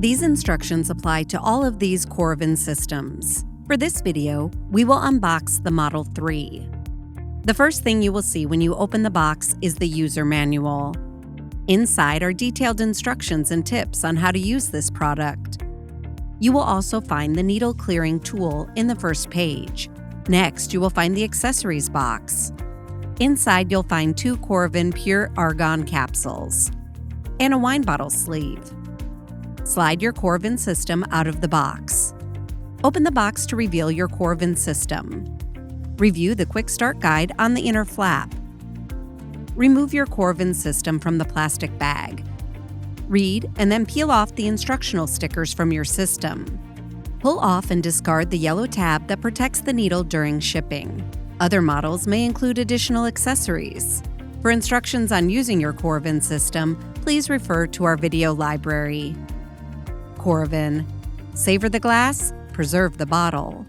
These instructions apply to all of these Coravin systems. For this video, we will unbox the Model 3. The first thing you will see when you open the box is the user manual. Inside are detailed instructions and tips on how to use this product. You will also find the needle clearing tool in the first page. Next, you will find the accessories box. Inside, you'll find 2 Coravin Pure Argon capsules and a wine bottle sleeve. Slide your Coravin system out of the box. Open the box to reveal your Coravin system. Review the Quick Start Guide on the inner flap. Remove your Coravin system from the plastic bag. Read and then peel off the instructional stickers from your system. Pull off and discard the yellow tab that protects the needle during shipping. Other models may include additional accessories. For instructions on using your Coravin system, please refer to our video library. Coravin. Savor the glass, preserve the bottle.